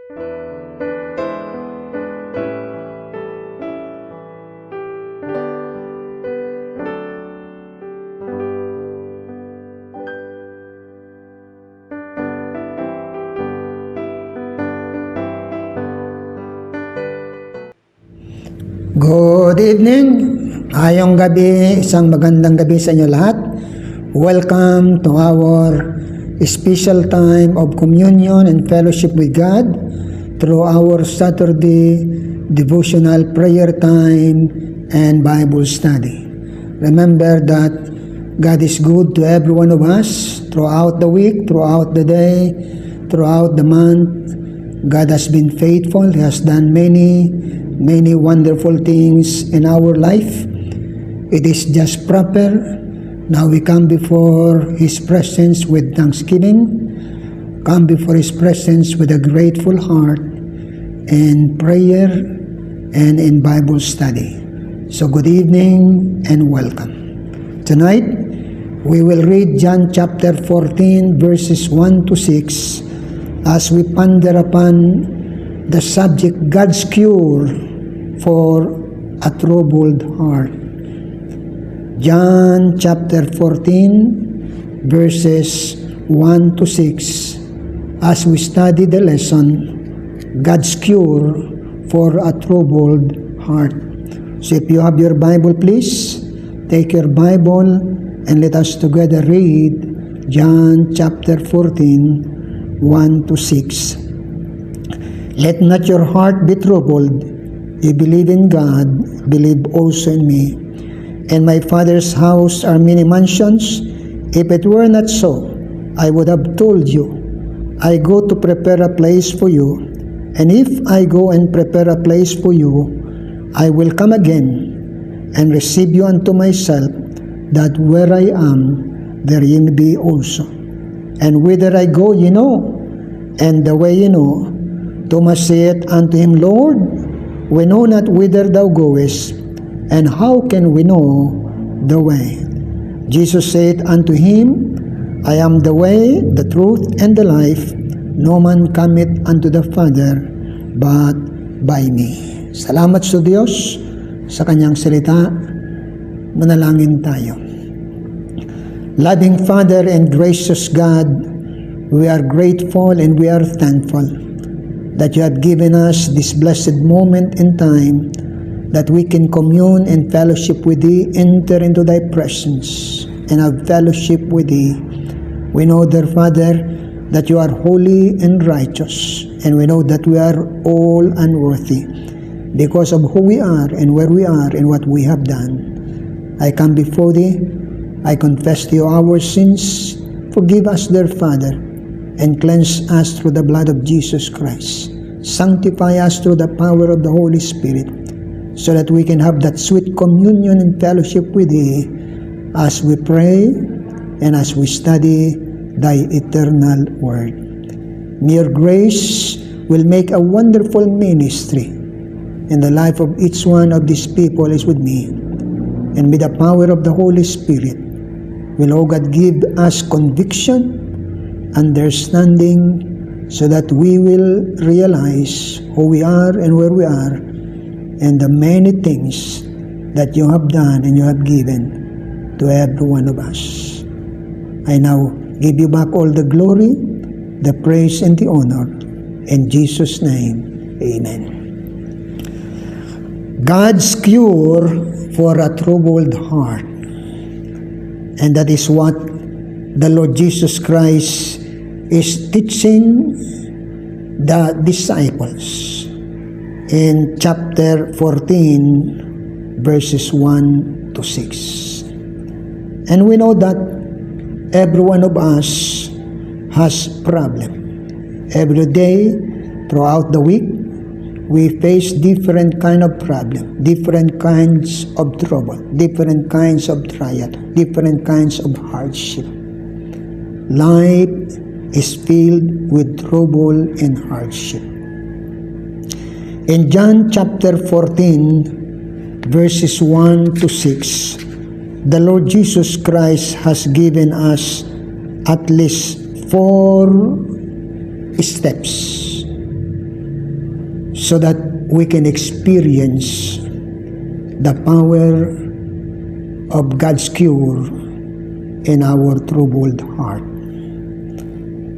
Good evening, ayong gabi, isang magandang gabi sa inyo lahat. Welcome to our special time of communion and fellowship with God through our Saturday devotional prayer time and Bible study. Remember that God is good to every one of us throughout the week, throughout the day, throughout the month. God has been faithful. He has done many wonderful things in our life. It is just proper. Now we come before His presence with thanksgiving, come before His presence with a grateful heart in prayer and in Bible study. So good evening and welcome. Tonight, we will read John chapter 14 verses 1 to 6 as we ponder upon the subject, God's cure for a troubled heart. John chapter 14 verses 1 to 6 as we study the lesson, God's cure for a troubled heart. So if you have your Bible, please take your Bible and let us together read John chapter 14 1 to 6. Let not your heart be troubled. You believe in God, believe also in me. In my Father's house are many mansions. If it were not so, I would have told you. I go to prepare a place for you. And if I go and prepare a place for you, I will come again and receive you unto myself, that where I am, there ye may be also. And whither I go, ye know, and the way ye know. Thomas saith unto him, Lord, we know not whither thou goest, and how can we know the way? Jesus said unto him, I am the way, the truth, and the life. No man cometh unto the Father but by me. Salamat sa Diyos sa kanyang salita. Manalangin tayo. Loving Father and gracious God, we are grateful and we are thankful that you have given us this blessed moment in time that we can commune and fellowship with thee, enter into thy presence and have fellowship with thee. We know, dear Father, that you are holy and righteous, and we know that we are all unworthy because of who we are and where we are and what we have done. I come before thee, I confess to you our sins. Forgive us, dear Father, and cleanse us through the blood of Jesus Christ. Sanctify us through the power of the Holy Spirit, so that we can have that sweet communion and fellowship with thee as we pray and as we study thy eternal word. May your grace will make a wonderful ministry in the life of each one of these people is with me, and may the power of the Holy Spirit will, O God, give us conviction, understanding, so that we will realize who we are and where we are and the many things that you have done and you have given to every one of us. I now give you back all the glory, the praise, and the honor. In Jesus' name, amen. God's cure for a troubled heart. And that is what the Lord Jesus Christ is teaching the disciples in chapter 14 verses 1 to 6. And we know that every one of us has problem. Every day throughout the week we face different kind of problem, different kinds of trouble, different kinds of trial, different kinds of hardship. Life is filled with trouble and hardship. In John chapter 14 verses 1 to 6, the Lord Jesus Christ has given us at least 4 steps so that we can experience the power of God's cure in our troubled heart.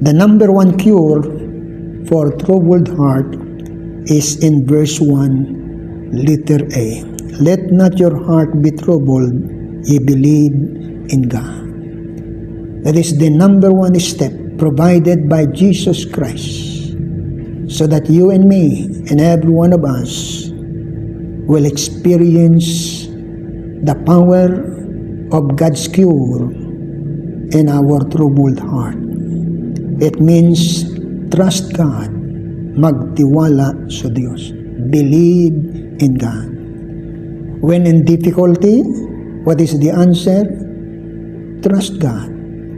The number one cure for troubled heart is in verse 1, letter A. Let not your heart be troubled, ye believe in God. That is the number one step provided by Jesus Christ, so that you and me and every one of us will experience the power of God's cure in our troubled heart. It means trust God, magtiwala sa Diyos, believe in God. When in difficulty, what is the answer? Trust God,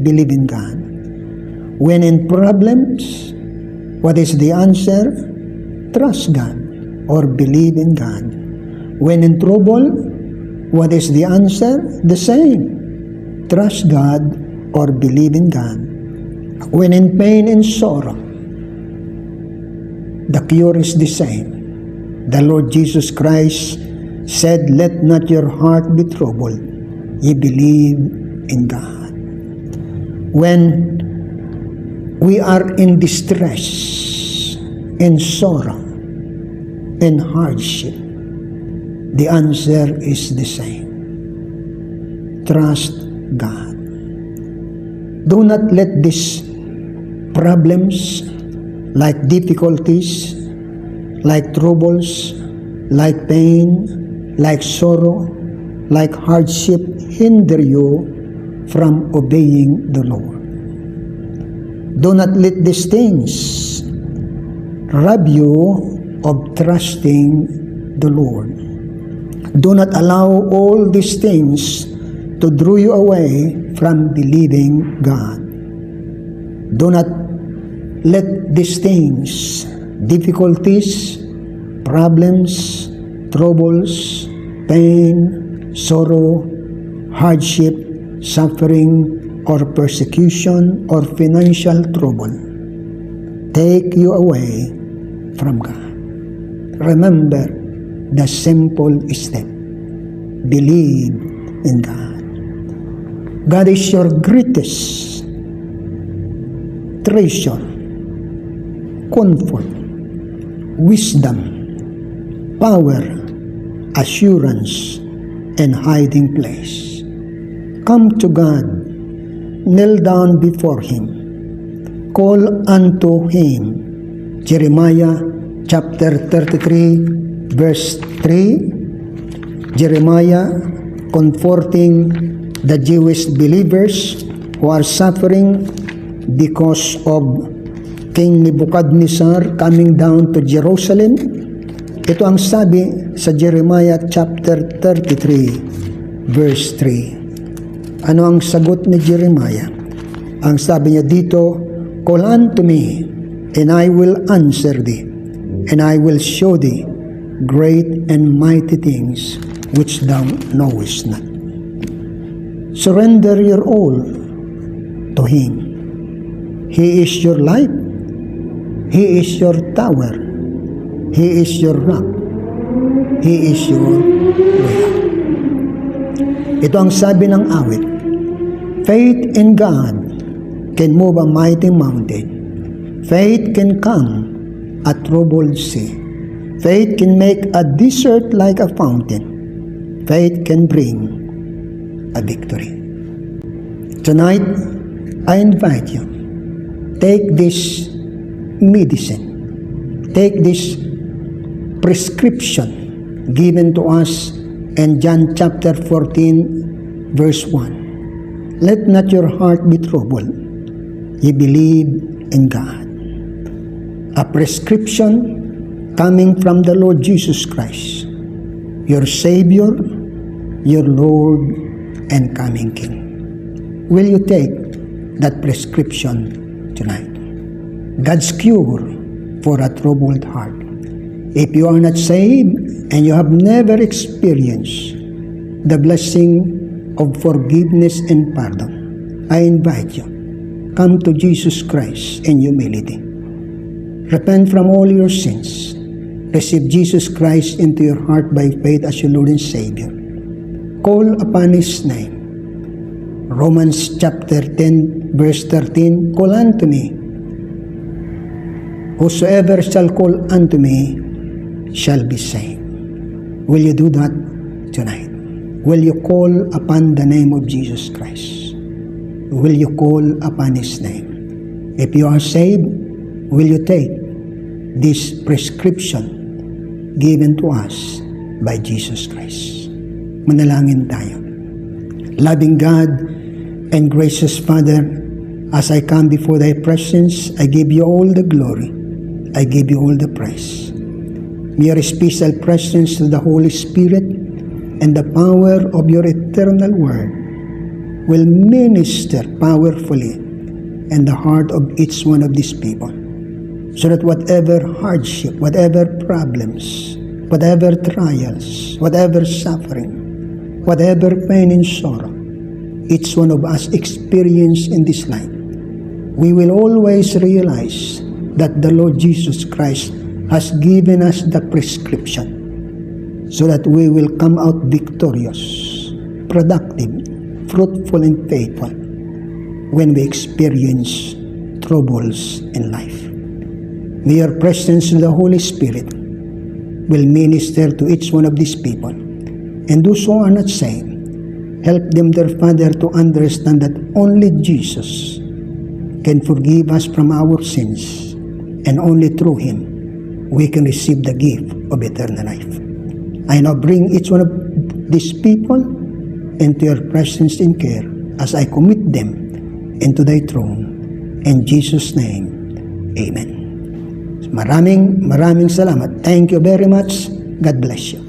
believe in God. When in problems, what is the answer? Trust God or believe in God. When in trouble, what is the answer? The same. Trust God or believe in God. When in pain and sorrow, the cure is the same. The Lord Jesus Christ said, let not your heart be troubled. Ye believe in God. When we are in distress, in sorrow, in hardship, the answer is the same. Trust God. Do not let these problems, like difficulties, like troubles, like pain, like sorrow, like hardship, hinder you from obeying the Lord. Do not let these things rob you of trusting the Lord. Do not allow all these things to draw you away from believing God. Do not let these things, difficulties, problems, troubles, pain, sorrow, hardship, suffering, or persecution, or financial trouble, take you away from God. Remember the simple step. Believe in God. God is your greatest treasure, comfort, wisdom, power, assurance, and hiding place. Come to God, kneel down before Him, call unto Him. Jeremiah chapter 33 verse 3. Jeremiah comforting the Jewish believers who are suffering because of King Nebuchadnezzar coming down to Jerusalem. Ito ang sabi sa Jeremiah chapter 33 verse 3. Ano ang sagot ni Jeremiah? Ang sabi niya dito, call unto me, and I will answer thee, and I will show thee great and mighty things which thou knowest not. Surrender your all to Him. He is your life. He is your tower. He is your rock. He is your way. Ito ang sabi ng awit. Faith in God can move a mighty mountain. Faith can calm a troubled sea. Faith can make a desert like a fountain. Faith can bring a victory. Tonight, I invite you, take this medicine, take this prescription given to us in John chapter 14 verse 1. Let not your heart be troubled. Ye believe in God. A prescription coming from the Lord Jesus Christ, your Savior, your Lord, and coming King. Will you take that prescription tonight? God's cure for a troubled heart. If you are not saved and you have never experienced the blessing of forgiveness and pardon, I invite you, come to Jesus Christ in humility. Repent from all your sins receive Jesus Christ into your heart by faith as your Lord and Savior. Call upon His name. Romans chapter 10 verse 13, call unto me. Whosoever shall call unto me shall be saved. Will you do that tonight? Will you call upon the name of Jesus Christ? Will you call upon His name? If you are saved, will you take this prescription given to us by Jesus Christ? Manalangin tayo. Loving God and gracious Father, as I come before Thy presence, I give You all the glory. I give You all the praise. May Your special presence to the Holy Spirit and the power of Your eternal Word will minister powerfully in the heart of each one of these people, so that whatever hardship, whatever problems, whatever trials, whatever suffering, whatever pain and sorrow each one of us experience in this life, we will always realize that the Lord Jesus Christ has given us the prescription, so that we will come out victorious, productive, fruitful, and faithful when we experience troubles in life. May Your presence in the Holy Spirit will minister to each one of these people, and those who are not saved, help them, dear Father, to understand that only Jesus can forgive us from our sins, and only through Him we can receive the gift of eternal life. I now bring each one of these people into Your presence and care as I commit them into Thy throne. In Jesus' name, Amen. Maraming salamat. Thank you very much. God bless you.